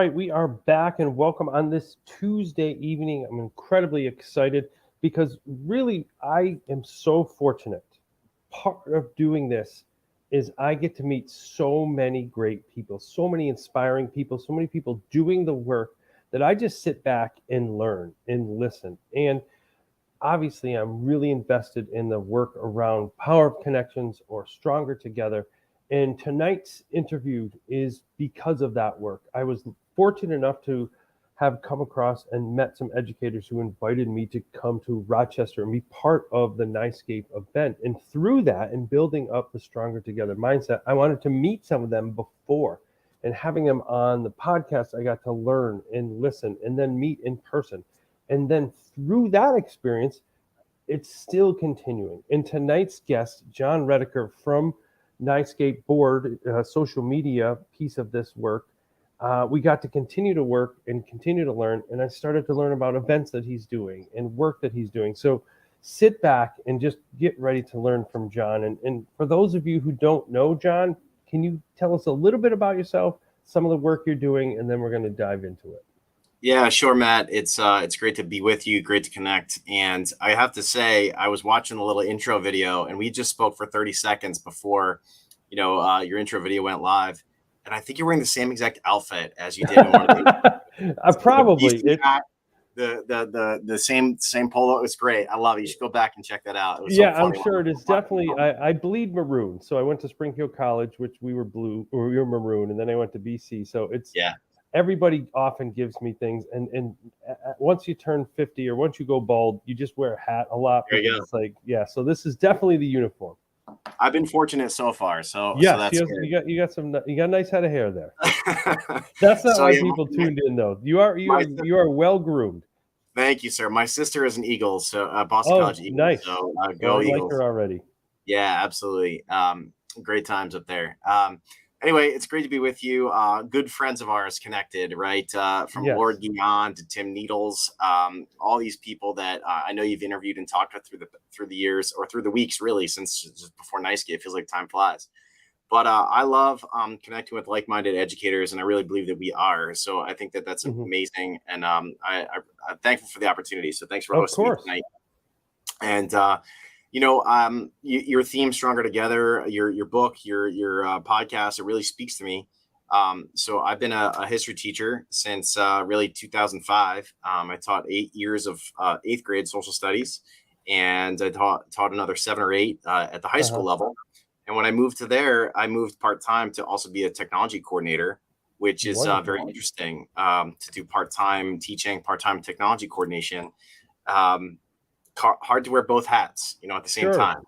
right, we are back and welcome on this Tuesday evening. I'm incredibly excited because really I am so fortunate. Part of doing this is I get to meet so many great people, so many inspiring people, so many people doing the work that I just sit back and learn and listen. And obviously, I'm really invested in the work around power of connections or stronger together. And tonight's interview is because of that work. I was fortunate enough to have come across and met some educators who invited me to come to Rochester and be part of the NICEScape event. And through that and building up the Stronger Together mindset, I wanted to meet some of them before. And having them on the podcast, I got to learn and listen and then meet in person. And then through that experience, it's still continuing. And tonight's guest, John Redeker from NICEScape board, social media piece of this work, we got to continue to work and continue to learn. And I started to learn about events that he's doing and work that he's doing. So sit back and just get ready to learn from John. And for those of you who don't know John, can you tell us a little bit about yourself, some of the work you're doing, and then we're going to dive into it. Yeah, sure, Matt. It's great to be with you. Great to connect. And I have to say, I was watching a little intro video, and we just spoke for 30 seconds before, your intro video went live. And I think you're wearing the same exact outfit as you did in one of the probably the same polo. It was great. I love it. You should go back and check that out. It was I'm sure it is definitely. I bleed maroon, so I went to Spring Hill College, which we were blue, or we were maroon, and then I went to BC. So it's Everybody often gives me things, and once you turn 50 or once you go bald, you just wear a hat a lot. It's like, so this is definitely the uniform. I've been fortunate so far. So that's you got a nice head of hair there. That's not why people tuned in though. You are well groomed. Thank you, sir. My sister is an Eagles, so Boston College Eagles. Nice. So go Eagles. I like her already. Yeah, absolutely. Great times up there. Anyway, it's great to be with you. Good friends of ours connected, right? From Lord Guion to Tim Needles, all these people that I know you've interviewed and talked with through the years or through the weeks, really, since just before NICEScape. It feels like time flies. But I love connecting with like-minded educators, and I really believe that we are. So I think that that's amazing, and I'm thankful for the opportunity. So thanks for hosting me tonight. And your theme, Stronger Together, your book, your podcast, it really speaks to me. So I've been a history teacher since really 2005. I taught 8 years of 8th grade social studies, and I taught another 7 or 8 at the high school level. And when I moved to there, I moved part-time to also be a technology coordinator, which is very interesting, to do part-time teaching, part-time technology coordination. Hard to wear both hats, at the same time.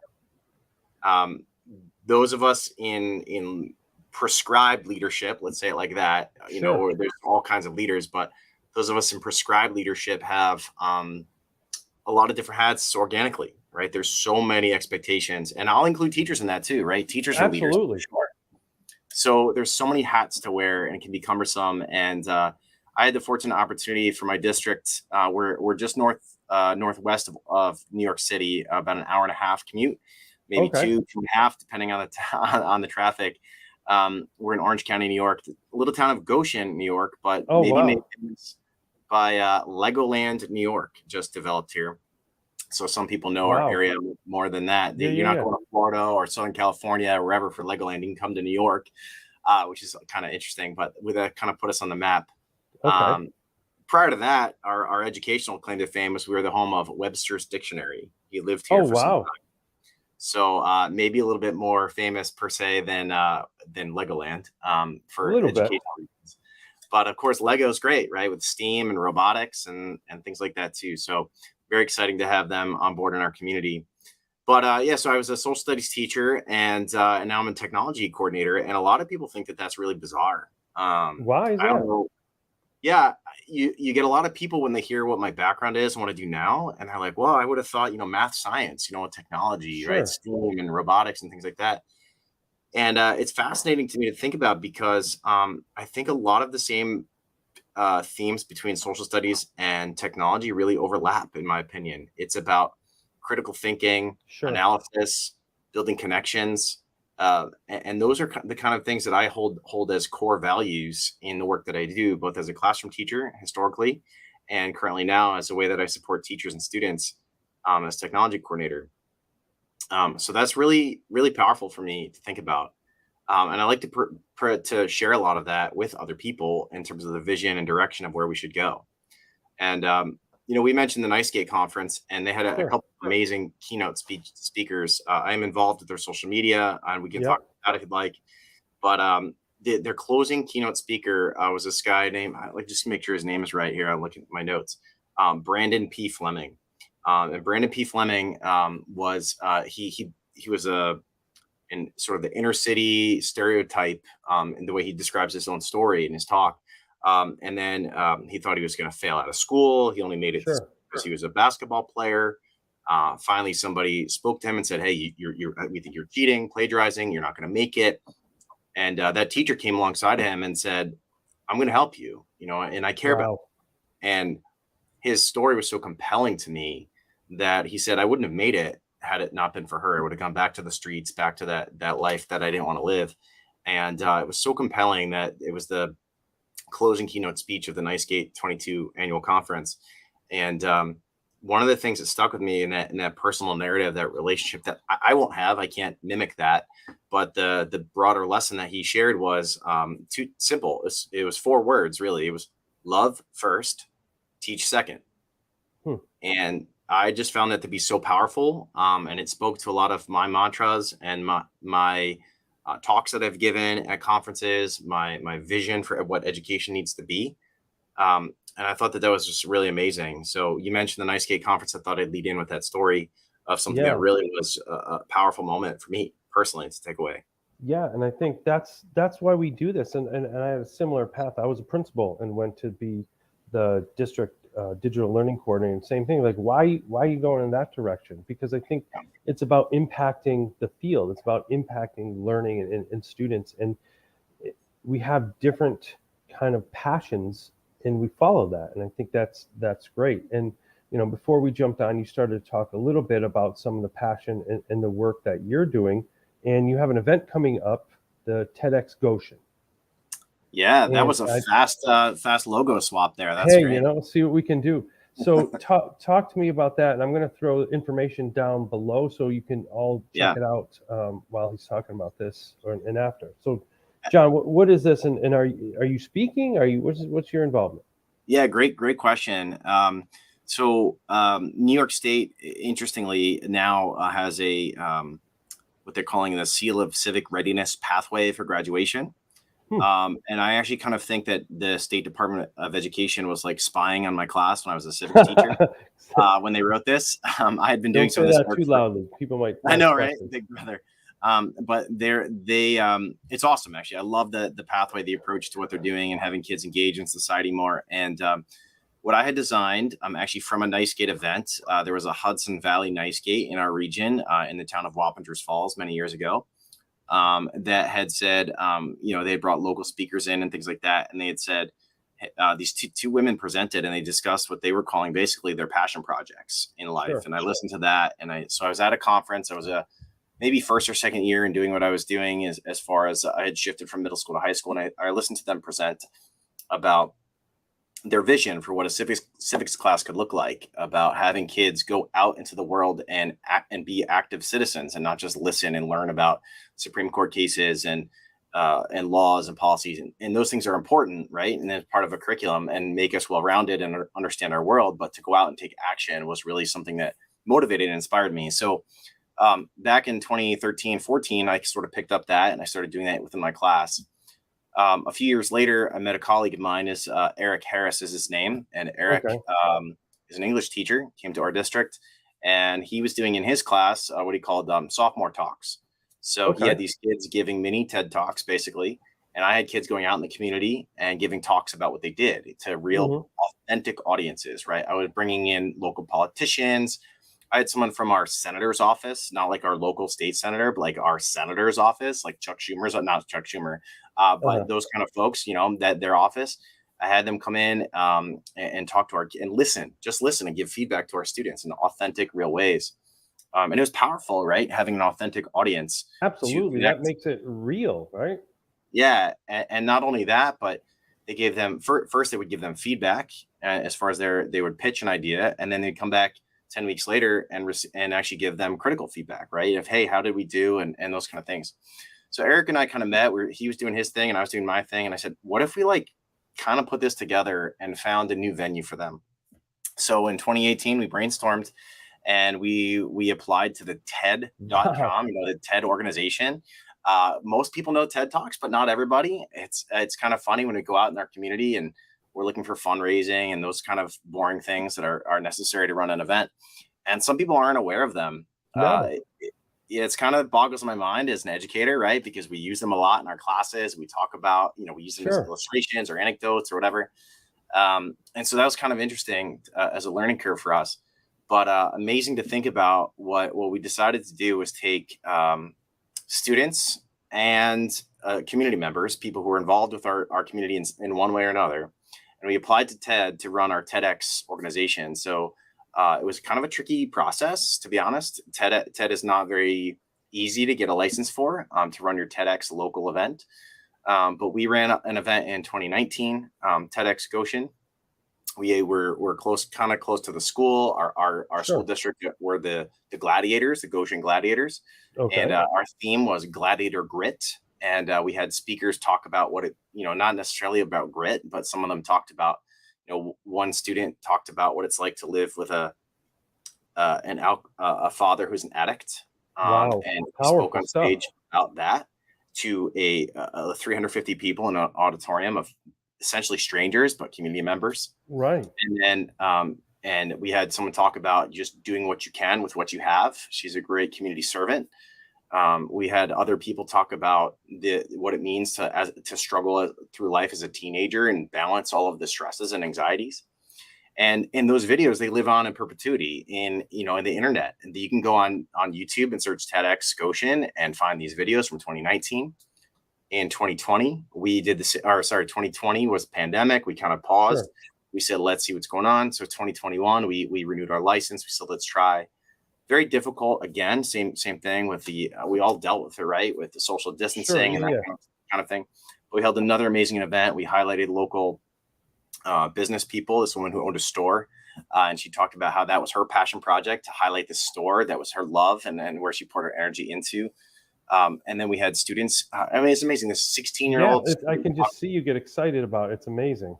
Those of us in prescribed leadership, let's say it like that, or there's all kinds of leaders, but those of us in prescribed leadership have a lot of different hats organically, right? There's so many expectations, and I'll include teachers in that too, right? Teachers are leaders. Sure. So there's so many hats to wear, and it can be cumbersome. And I had the fortunate opportunity for my district. We're just northwest of New York City, about an hour and a half commute, maybe two and a half, depending on the traffic. We're in Orange County, New York, a little town of Goshen, New York, but made famous by Legoland, New York, just developed here. So some people know our area more than that. You're not going to Florida or Southern California or wherever for Legoland. You can come to New York, which is kind of interesting, but with that kind of put us on the map. Prior to that, our educational claim to fame was we were the home of Webster's Dictionary. He lived here for some time. So maybe a little bit more famous per se than Legoland for educational reasons. But of course, Lego is great, right? With STEAM and robotics and things like that too. So very exciting to have them on board in our community. But so I was a social studies teacher, and now I'm a technology coordinator. And a lot of people think that that's really bizarre. Why is that? I don't know. Yeah, you get a lot of people when they hear what my background is and what I do now, and they're like, well, I would have thought, math, science, technology, right? STEAM and robotics and things like that. And it's fascinating to me to think about because I think a lot of the same themes between social studies and technology really overlap, in my opinion. It's about critical thinking, analysis, building connections, And those are the kind of things that I hold as core values in the work that I do, both as a classroom teacher historically, and currently now as a way that I support teachers and students as technology coordinator. So that's really, really powerful for me to think about. And I like to share a lot of that with other people in terms of the vision and direction of where we should go. And we mentioned the NiceGate conference, and they had a couple of amazing keynote speakers. I'm involved with their social media, and we can talk about it if you'd like. But their closing keynote speaker was this guy named, like, just to make sure his name is right here. I'm looking at my notes. Brandon P. Fleming. And Brandon P. Fleming was he was in sort of the inner city stereotype in the way he describes his own story in his talk. And then he thought he was going to fail out of school. He only made it because he was a basketball player. Finally, somebody spoke to him and said, "Hey, we think you're cheating, plagiarizing. You're not going to make it." And that teacher came alongside him and said, "I'm going to help you, and I care about you." And his story was so compelling to me that he said, "I wouldn't have made it had it not been for her. I would have gone back to the streets, back to that life that I didn't want to live." And it was so compelling that it was the closing keynote speech of the NiceGate 22 annual conference. And one of the things that stuck with me in that personal narrative, that relationship that I won't have, I can't mimic that. But the broader lesson that he shared was too simple. It was 4 words, really. It was love first, teach second. And I just found that to be so powerful. And it spoke to a lot of my mantras and my talks that I've given at conferences, my vision for what education needs to be. And I thought that was just really amazing. So you mentioned the NiceGate conference. I thought I'd lead in with that story of something that really was a powerful moment for me personally to take away. Yeah, and I think that's why we do this. And I had a similar path. I was a principal and went to be the district digital learning coordinator. And same thing. Like, why are you going in that direction? Because I think it's about impacting the field. It's about impacting learning and students. And we have different kind of passions, and we follow that. And I think that's great. And before we jumped on, you started to talk a little bit about some of the passion and the work that you're doing. And you have an event coming up, the TEDx Goshen. Yeah, that was a fast logo swap there. That's great. Let's see what we can do. So talk to me about that. And I'm going to throw information down below so you can all check it out while he's talking about this and after. So, John, what is this? And are you speaking? What's your involvement? Yeah, great question. So New York State, interestingly, now has a what they're calling the Seal of Civic Readiness pathway for graduation. And I actually kind of think that the State Department of Education was like spying on my class when I was a civics teacher when they wrote this. I had been doing some of this work too loudly. People might. I know, right? Big brother. But it's awesome, actually. I love the pathway, the approach to what they're doing and having kids engage in society more. And what I had designed, actually from a NiceGate event, there was a Hudson Valley NiceGate in our region in the town of Wappingers Falls many years ago. That had said, they had brought local speakers in and things like that. And they had said, these two women presented and they discussed what they were calling basically their passion projects in life. And I listened to that. And so I was at a conference. I was maybe first or second year in doing what I was doing as far as I had shifted from middle school to high school. And I listened to them present about their vision for what a civics class could look like, about having kids go out into the world and be active citizens and not just listen and learn about Supreme Court cases and laws and policies. And those things are important, right? And as part of a curriculum and make us well-rounded and understand our world, but to go out and take action was really something that motivated and inspired me. So back in 2013, 14, I sort of picked up that and I started doing that within my class. A few years later, I met a colleague of mine. Eric Harris is his name. And Eric is an English teacher, came to our district, and he was doing in his class what he called sophomore talks. So he had these kids giving mini TED Talks, basically. And I had kids going out in the community and giving talks about what they did to real authentic audiences, right? I was bringing in local politicians. I had someone from our senator's office, not like our local state senator, but like our senator's office, like Chuck Schumer's, not Chuck Schumer, but those kind of folks, that their office. I had them come in and talk to and listen and give feedback to our students in authentic, real ways. And it was powerful, right? Having an authentic audience to Absolutely. That connect. makes it real, right? Yeah. And not only that, but they gave them first, they would give them feedback as far as they would pitch an idea, and then they'd come back 10 weeks later and actually give them critical feedback, right? Of, hey, how did we do? And those kind of things. So Eric and I kind of met where he was doing his thing and I was doing my thing. And I said, what if we like kind of put this together and found a new venue for them? So in 2018, we brainstormed and we applied to the TED.com, Wow. the TED organization. Most people know TED Talks, but not everybody. It's kind of funny when we go out in our community and we're looking for fundraising and those kind of boring things that are necessary to run an event. And some people aren't aware of them. No. It's kind of boggles my mind as an educator, right? Because we use them a lot in our classes. We talk about, we use them as illustrations or anecdotes or whatever. And so that was kind of interesting as a learning curve for us. But amazing to think about what we decided to do was take students and community members, people who are involved with our community in one way or another. And we applied to TED to run our TEDx organization. So it was kind of a tricky process, to be honest. TED is not very easy to get a license for to run your TEDx local event. But we ran an event in 2019, TEDx Goshen. We're close to the school. Our school district were the gladiators, the Goshen Gladiators. Okay. And our theme was Gladiator Grit. And we had speakers talk about what it, not necessarily about grit, but some of them talked about, one student talked about what it's like to live with a father who's an addict. Wow. And he spoke on stage about that to a 350 people in an auditorium of essentially strangers, but community members. Right. And then, and we had someone talk about just doing what you can with what you have. She's a great community servant. We had other people talk about what it means to struggle through life as a teenager and balance all of the stresses and anxieties. And in those videos, they live on in perpetuity in the internet. And you can go on YouTube and search TEDx Goshen and find these videos from 2019. In 2020, we did this, 2020 was pandemic. We kind of paused. Sure. We said, let's see what's going on. So 2021, we renewed our license. We said, let's try. Very difficult. Again, same thing with we all dealt with it, right? With the social distancing and that kind of thing. But we held another amazing event. We highlighted local business people. This woman who owned a store. And she talked about how that was her passion project to highlight this store. That was her love and where she poured her energy into. And then we had students. It's amazing. This 16-year-old. Yeah, I can just see you get excited about it. It's amazing.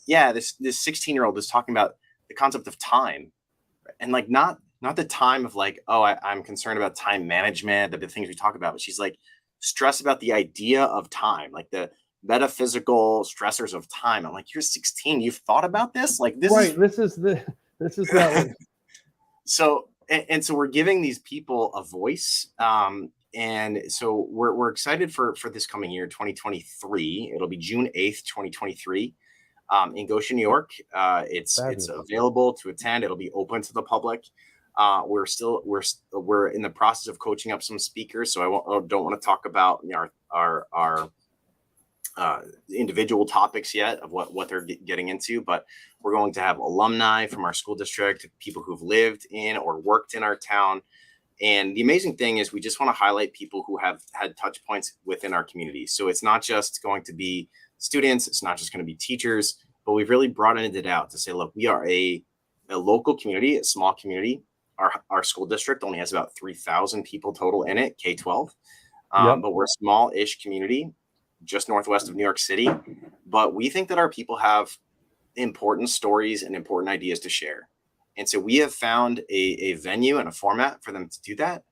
Yeah, this 16-year-old is talking about the concept of time, and like not the time of like, oh, I'm concerned about time management, the things we talk about, but she's like stressed about the idea of time, like the metaphysical stressors of time. I'm like, you're 16, you've thought about this? Like this right. This is that one. So we're giving these people a voice. And so we're excited for this coming year, 2023. It'll be June 8th, 2023. In Goshen, New York. It's available to attend. It'll be open to the public. We're in the process of coaching up some speakers, so I don't want to talk about our individual topics yet of what they're getting into, but we're going to have alumni from our school district, people who've lived in or worked in our town. And the amazing thing is we just want to highlight people who have had touch points within our community. So it's not just going to be students, it's not just going to be teachers, but we've really broadened it out to say, look, we are a local community, a small community. Our school district only has about 3,000 people total in it, K-12. But we're a small-ish community just northwest of New York City. But we think that our people have important stories and important ideas to share. And so we have found a venue and a format for them to do that.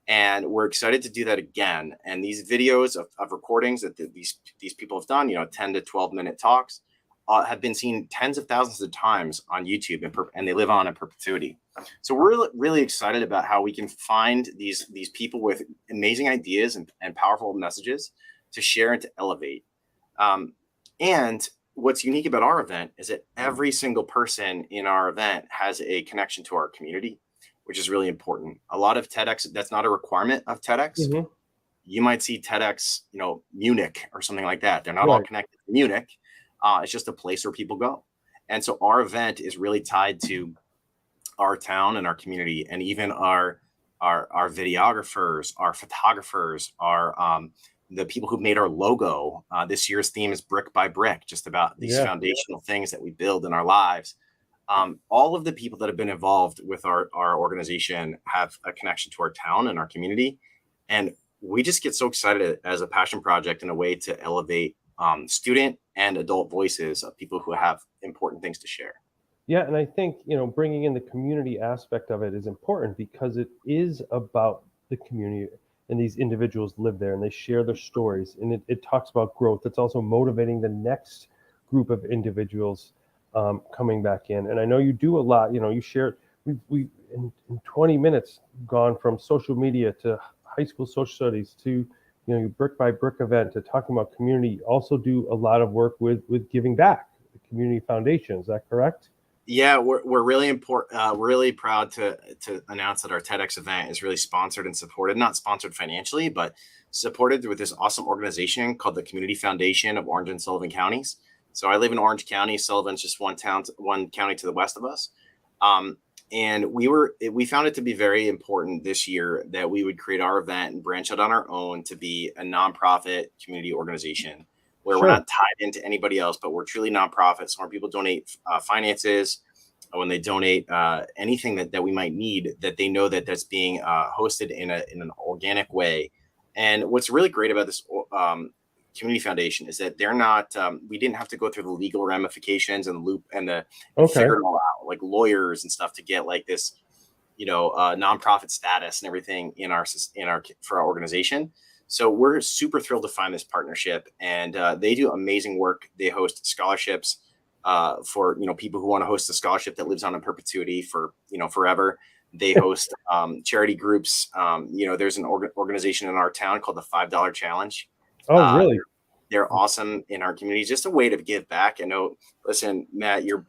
And we're excited to do that again. And these videos of recordings that these people have done, 10 to 12 minute talks, have been seen tens of thousands of times on YouTube, and they live on in perpetuity. So we're really, really excited about how we can find these people with amazing ideas and powerful messages to share and to elevate. And what's unique about our event is that every single person in our event has a connection to our community, which is really important. A lot of TEDx, that's not a requirement of TEDx. Mm-hmm. You might see TEDx, Munich or something like that. They're not all connected to Munich. It's just a place where people go. And so our event is really tied to our town and our community, and even our our videographers, our photographers, our the people who made our logo. This year's theme is brick by brick, just about these foundational things that we build in our lives. All of the people that have been involved with our organization have a connection to our town and our community. And we just get so excited as a passion project in a way to elevate student and adult voices of people who have important things to share. Yeah, and I think, bringing in the community aspect of it is important because it is about the community, and these individuals live there and they share their stories, and it talks about growth. It's also motivating the next group of individuals coming back in. And I know you do a lot. You share. We in 20 minutes gone from social media to high school social studies to your brick by brick event to talking about community. You also do a lot of work with giving back, the community foundation. Is that correct? Yeah, we're really important. We're really proud to announce that our TEDx event is really sponsored and supported, not sponsored financially, but supported with this awesome organization called the Community Foundation of Orange and Sullivan counties. So I live in Orange County. Sullivan's just one county to the west of us. And we found it to be very important this year that we would create our event and branch out on our own to be a nonprofit community organization where we're not tied into anybody else, but we're truly nonprofit. So when people donate finances, when they donate anything that we might need, that they know that that's being hosted in an organic way. And what's really great about this community foundation is that they're not, we didn't have to go through the legal ramifications and the loop and figure it all out, like lawyers and stuff, to get like this, nonprofit status and everything for our organization. So we're super thrilled to find this partnership, and they do amazing work. They host scholarships for people who want to host a scholarship that lives on in perpetuity for forever. They host charity groups. There's an organization in our town called the $5 Challenge. Oh, really? They're awesome in our community. Just a way to give back. I know. Listen, Matt, your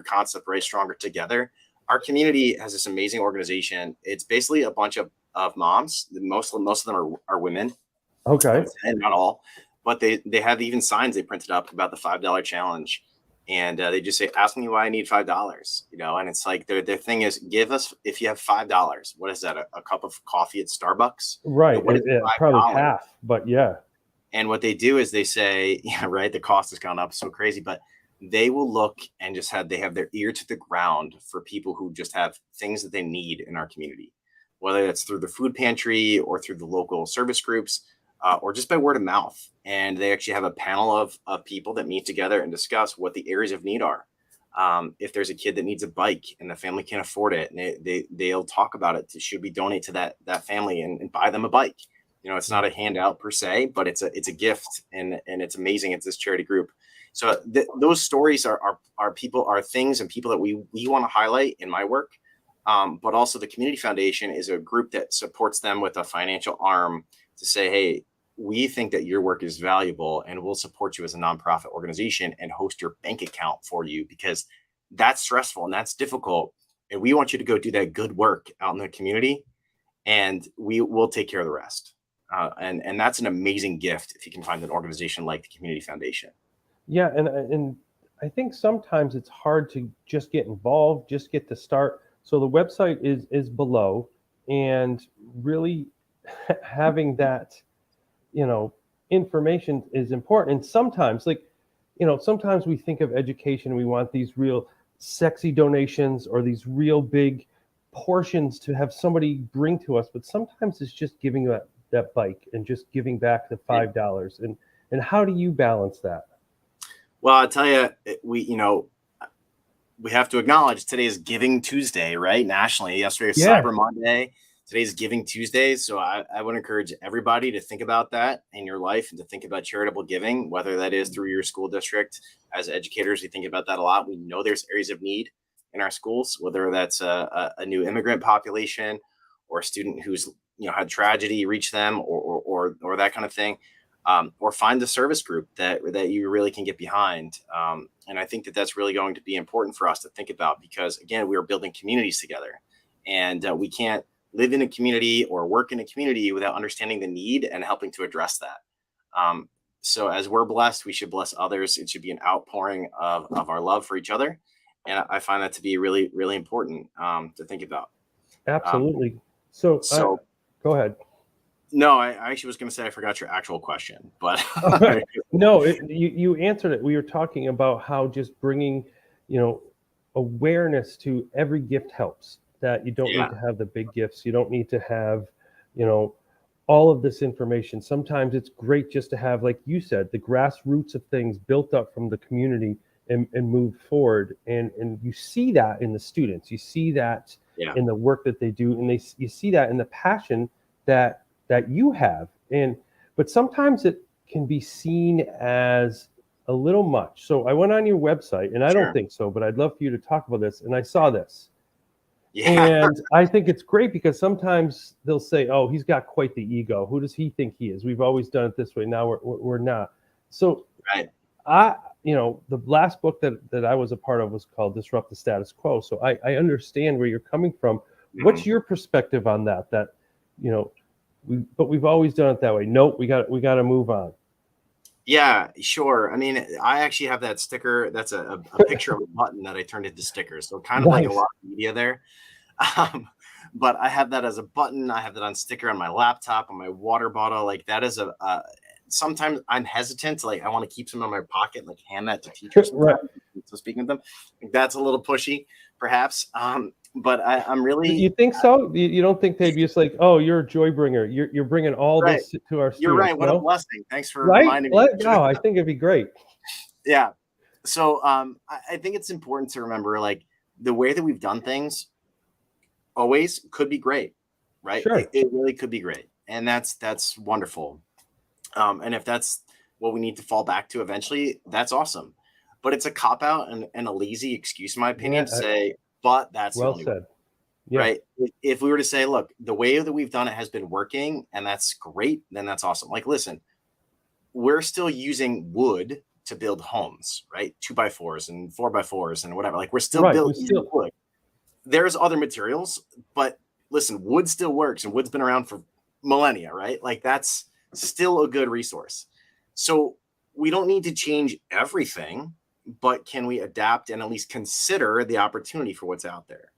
concept, right? Stronger together. Our community has this amazing organization. It's basically a bunch of moms. Most of them are women. Okay. And not all, but they have even signs they printed up about the $5 challenge, and they just say, "Ask me why I need $5." And it's like their thing is, give us, if you have $5. What is that? A cup of coffee at Starbucks? Right. Probably half, but yeah. And what they do is they say, yeah, right. The cost has gone up so crazy, but they will look and they have their ear to the ground for people who just have things that they need in our community, whether it's through the food pantry or through the local service groups. Or just by word of mouth. And they actually have a panel of people that meet together and discuss what the areas of need are. If there's a kid that needs a bike and the family can't afford it, and they'll talk about it. Should we donate to that family and buy them a bike? It's not a handout per se, but it's a gift, and it's amazing. It's this charity group. So those stories are things and people that we want to highlight in my work. But also the Community Foundation is a group that supports them with a financial arm to say, hey, we think that your work is valuable and we'll support you as a nonprofit organization and host your bank account for you, because that's stressful and that's difficult. And we want you to go do that good work out in the community, and we will take care of the rest. And that's an amazing gift if you can find an organization like the Community Foundation. Yeah. And I think sometimes it's hard to just get involved, just get to start. So the website is below, and really having that, information is important. And sometimes, sometimes we think of education, we want these real sexy donations or these real big portions to have somebody bring to us, but sometimes it's just giving that bike and just giving back the $5. And how do you balance that? Well, I'll tell you, we have to acknowledge today is Giving Tuesday, right? Nationally. Yesterday was Cyber Monday. Today's Giving Tuesday. So I would encourage everybody to think about that in your life and to think about charitable giving, whether that is through your school district. As educators, we think about that a lot. We know there's areas of need in our schools, whether that's a new immigrant population or a student who's had tragedy reach them or that kind of thing. Or find the service group that you really can get behind. And I think that's really going to be important for us to think about, because again, we are building communities together, and we can't live in a community or work in a community without understanding the need and helping to address that. So as we're blessed, we should bless others. It should be an outpouring of our love for each other. And I find that to be really, really important to think about. Absolutely. So go ahead. No, I actually was going to say I forgot your actual question, but no, you answered it. We were talking about how just bringing, awareness to every gift helps. That you don't need to have the big gifts. You don't need to have, all of this information. Sometimes it's great just to have, like you said, the grassroots of things built up from the community and moved forward. And you see that in the students. You see that in the work that they do, and you see that in the passion that you have. But sometimes it can be seen as a little much. So I went on your website, and I don't think so, but I'd love for you to talk about this. And I saw this. And I think it's great because sometimes they'll say, oh, he's got quite the ego. Who does he think he is? We've always done it this way. Now we're not. So the last book that I was a part of was called Disrupt the Status Quo. So I understand where you're coming from. Mm-hmm. What's your perspective on that? But we've always done it that way. Nope, we got to move on. Yeah, sure. I mean, I actually have that sticker. That's a picture of a button that I turned into stickers. So kind of like a lot of media there. But I have that as a button. I have that on sticker on my laptop, on my water bottle. Like that is sometimes I'm hesitant to I want to keep some in my pocket, like hand that to teachers. Right. So speaking of them, that's a little pushy, perhaps. But I'm really. You think so? You don't think they'd be just like, oh, you're a joy bringer. You're bringing all this to our students. You're right. What a blessing. Thanks for reminding me. No, I think it'd be great. Yeah. So I think it's important to remember, the way that we've done things always could be great, right? Sure. It really could be great. And that's wonderful. And if that's what we need to fall back to eventually, that's awesome. But it's a cop-out and a lazy excuse, in my opinion, to say, but that's well said. Yeah. Right. If we were to say, look, the way that we've done it has been working and that's great, then that's awesome. Listen, we're still using wood to build homes, right? 2x4s and 4x4s and whatever. We're still building wood. There's other materials, but listen, wood still works and wood's been around for millennia, right? That's still a good resource. So we don't need to change everything, but can we adapt and at least consider the opportunity for what's out there?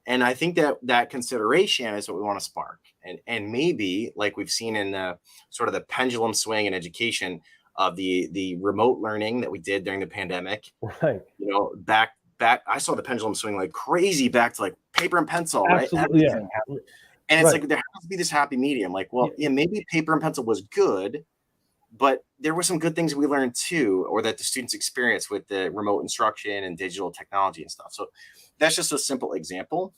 And I think that consideration is what we want to spark. And maybe like we've seen in the sort of the pendulum swing in education of the remote learning that we did during the pandemic. Right. Back I saw the pendulum swing like crazy back to paper and pencil, absolutely, right? Yeah. And it's there has to be this happy medium. Maybe paper and pencil was good, but there were some good things we learned too, or that the students experienced with the remote instruction and digital technology and stuff. So that's just a simple example,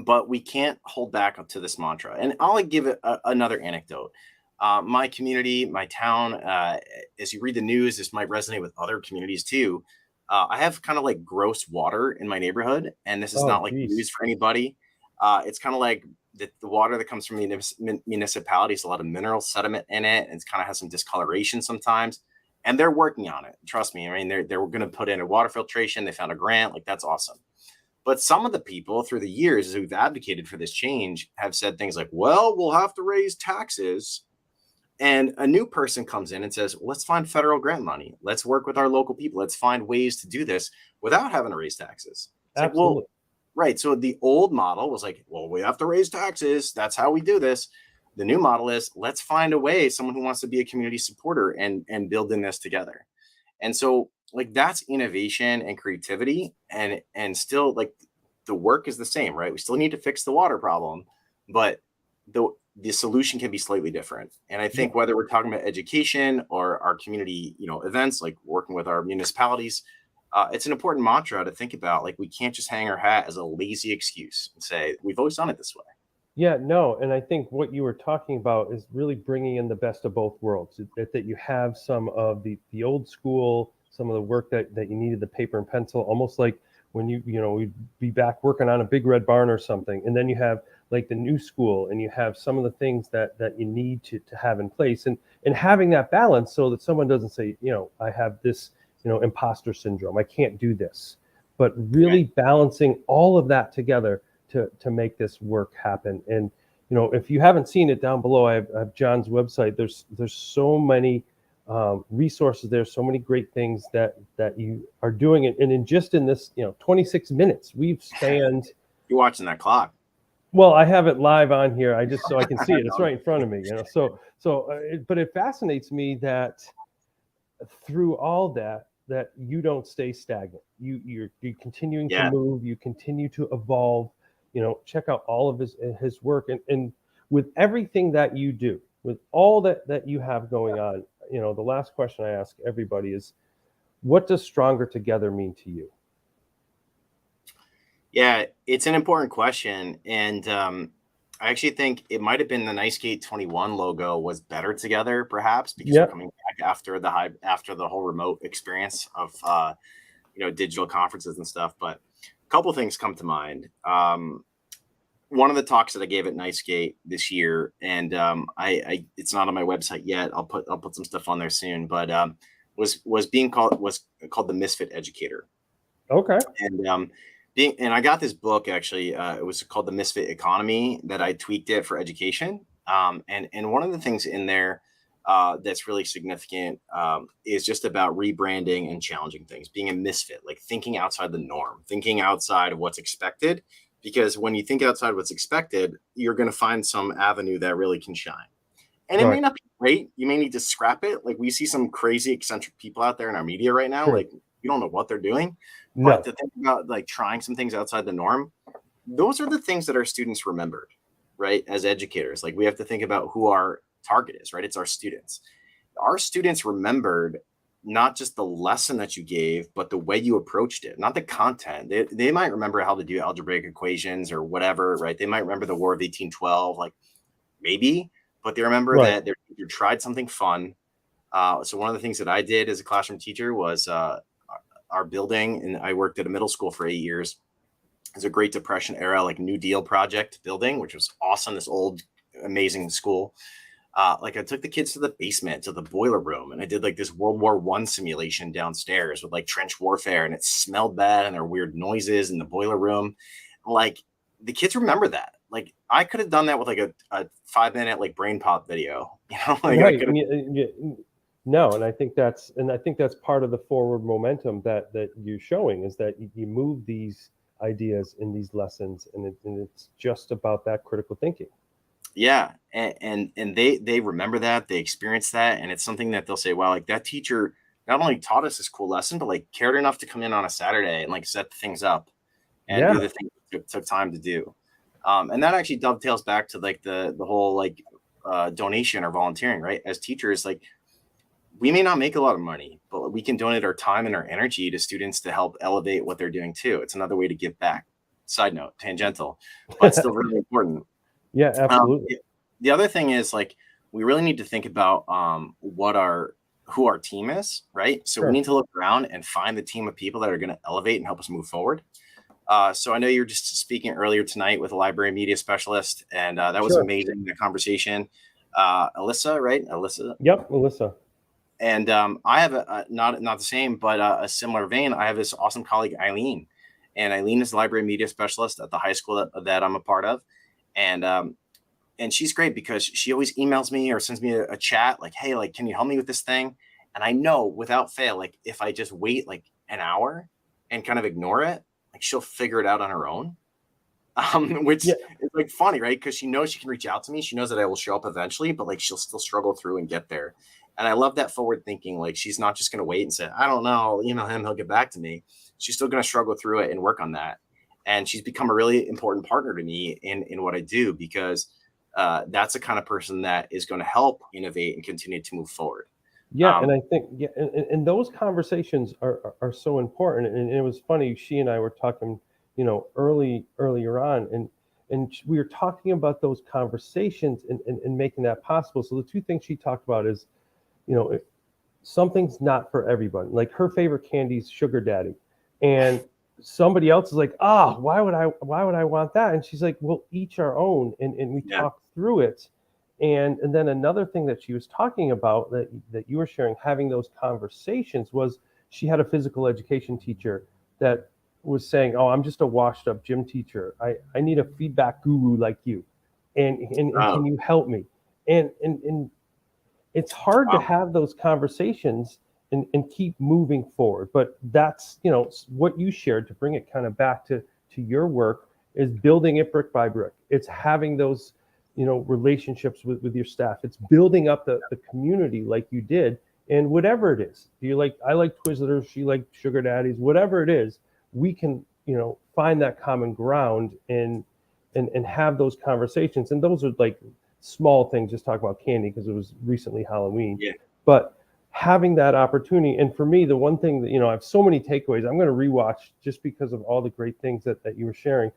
but we can't hold back up to this mantra. And I'll give it another anecdote. My community, my town, as you read the news, this might resonate with other communities too. I have kind of gross water in my neighborhood, and this is not news for anybody. It's kind of like the water that comes from the municipalities, a lot of mineral sediment in it, and it kind of has some discoloration sometimes. And they're working on it. Trust me. I mean, they're going to put in a water filtration. They found a grant. That's awesome. But some of the people through the years who've advocated for this change have said things like, well, we'll have to raise taxes. And a new person comes in and says, let's find federal grant money. Let's work with our local people. Let's find ways to do this without having to raise taxes. It's absolutely. Right. So the old model was well, we have to raise taxes. That's how we do this. The new model is let's find a way, someone who wants to be a community supporter and build in this together. And so that's innovation and creativity, and still the work is the same, right? We still need to fix the water problem, but the solution can be slightly different. And I think whether we're talking about education or our community, events, working with our municipalities, it's an important mantra to think about. We can't just hang our hat as a lazy excuse and say, we've always done it this way. Yeah, no. And I think what you were talking about is really bringing in the best of both worlds, that you have some of the old school, some of the work that you needed, the paper and pencil, almost like when we'd be back working on a big red barn or something. And then you have the new school, and you have some of the things that you need to have in place, and having that balance so that someone doesn't say, I have this, imposter syndrome, I can't do this, but really balancing all of that together to make this work happen. And, if you haven't seen it, down below, I have John's website. There's so many resources there, so many great things that you are doing. And in this, 26 minutes, we've spanned. You're watching that clock. Well, I have it live on here. I just so I can see it. It's right in front of me. But it fascinates me that through all that you don't stay stagnant. You're continuing to move. You continue to evolve. Check out all of his work, and with everything that you do, with all that you have going on. The last question I ask everybody is, what does stronger together mean to you? Yeah, it's an important question, and I actually think it might have been the Nicegate 21 logo was better together, perhaps because we're coming back after the whole remote experience of digital conferences and stuff. But a couple things come to mind. One of the talks that I gave at Nicegate this year, and I it's not on my website yet. I'll put some stuff on there soon, but was called the Misfit Educator. Okay. And I got this book actually. It was called The Misfit Economy that I tweaked it for education. And one of the things in there that's really significant is just about rebranding and challenging things, being a misfit, like thinking outside the norm, thinking outside of what's expected. Because when you think outside what's expected, you're going to find some avenue that really can shine. And it may not be great. You may need to scrap it. Like we see some crazy eccentric people out there in our media right now. Like you don't know what they're doing. But to think about like trying some things outside the norm, those are the things that our students remembered, right? As educators, like we have to think about who our target is, right? It's our students. Our students remembered not just the lesson that you gave, but the way you approached it, not the content. They might remember how to do algebraic equations or whatever, right? They might remember the War of 1812, like maybe, but they remember that their teacher tried something fun. So one of the things that I did as a classroom teacher was our building, and I worked at a middle school for 8 years. It's a Great Depression era, like New Deal project building, which was awesome. This old, amazing school. Like I took the kids to the basement, to the boiler room, and I did like this World War I simulation downstairs with like trench warfare, and it smelled bad, and there were weird noises in the boiler room. Like the kids remember that. Like I could have done that with like a 5-minute like brain pop video, like No, and I think that's part of the forward momentum that you're showing, is that you move these ideas in these lessons, and it's just about that critical thinking. Yeah, and they remember that, they experience that, and it's something that they'll say, wow, like that teacher not only taught us this cool lesson, but like cared enough to come in on a Saturday and like set things up and do the things it took time to do. And that actually dovetails back to like the whole like donation or volunteering, right? As teachers, like we may not make a lot of money, but we can donate our time and our energy to students to help elevate what they're doing too. It's another way to give back. Side note, tangential, but still really important. Yeah, absolutely. The other thing is like we really need to think about who our team is, right? So we need to look around and find the team of people that are going to elevate and help us move forward. So I know you were just speaking earlier tonight with a library media specialist, and that was amazing, the conversation. Alyssa, right? Alyssa. Yep, Alyssa. And I have not the same, but a similar vein. I have this awesome colleague, Eileen, and Eileen is the library media specialist at the high school that I'm a part of. And she's great because she always emails me or sends me a chat like, hey, like, can you help me with this thing? And I know without fail, like if I just wait like an hour and kind of ignore it, like she'll figure it out on her own. Which is like funny, right? Because she knows she can reach out to me. She knows that I will show up eventually, but like she'll still struggle through and get there. And I love that forward thinking. Like she's not just going to wait and say, I don't know, he'll get back to me. She's still going to struggle through it and work on that. And she's become a really important partner to me in what I do, because that's the kind of person that is going to help innovate and continue to move forward. Yeah, and I think and those conversations are so important. And it was funny, she and I were talking, earlier on, and we were talking about those conversations and making that possible. So the two things she talked about is, something's not for everyone. Like her favorite candy is Sugar Daddy, and somebody else is like, why would I want that? And she's like, well, each our own, and we talked through it. And then another thing that she was talking about that you were sharing, having those conversations, was she had a physical education teacher that was saying, I'm just a washed up gym teacher. I need a feedback guru like you, and can you help me? And it's hard to have those conversations and keep moving forward. But that's what you shared, to bring it kind of back to your work is building it brick by brick. It's having those, relationships with your staff. It's building up the community like you did. And whatever it is, I like Twizzlers, she like sugar daddies, whatever it is, we can, find that common ground and have those conversations. And those are like small things, just talk about candy because it was recently Halloween. Yeah. But having that opportunity, and for me, the one thing that, I have so many takeaways, I'm going to rewatch just because of all the great things that you were sharing.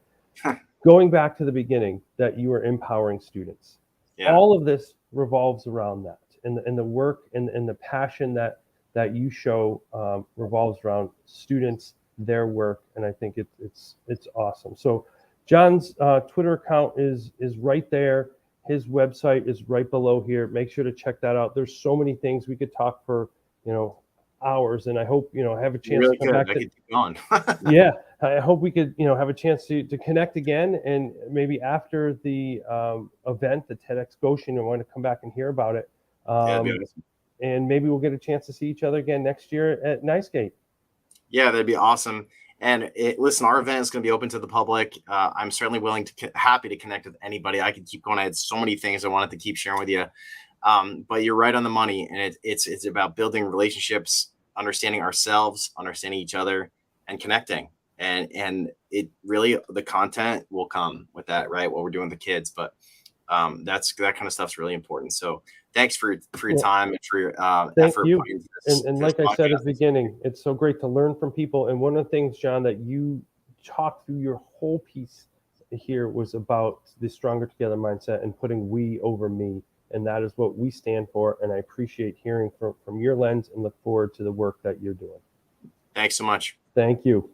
Going back to the beginning, that you are empowering students. Yeah. All of this revolves around that, and the work and the passion that you show revolves around students, their work, and I think it's awesome. So John's Twitter account is right there. His website is right below here. Make sure to check that out. There's so many things we could talk for, hours, and I hope have a chance really to come back. I could keep going. Yeah, I hope we could have a chance to connect again, and maybe after the event, the TEDx Goshen, I want to come back and hear about it. That'd be awesome. And maybe we'll get a chance to see each other again next year at NiceGate. Yeah, that'd be awesome. And listen, our event is going to be open to the public. I'm certainly willing to happy to connect with anybody. I could keep going. I had so many things I wanted to keep sharing with you. But you're right on the money, and it's about building relationships, understanding ourselves, understanding each other, and connecting. And it really, the content will come with that, right? What we're doing with the kids, but that kind of stuff's really important. So thanks for your time and for your effort. You. And like I said at the beginning, it's so great to learn from people. And one of the things, John, that you talked through your whole piece here was about the stronger together mindset and putting we over me. And that is what we stand for. And I appreciate hearing from your lens and look forward to the work that you're doing. Thanks so much. Thank you.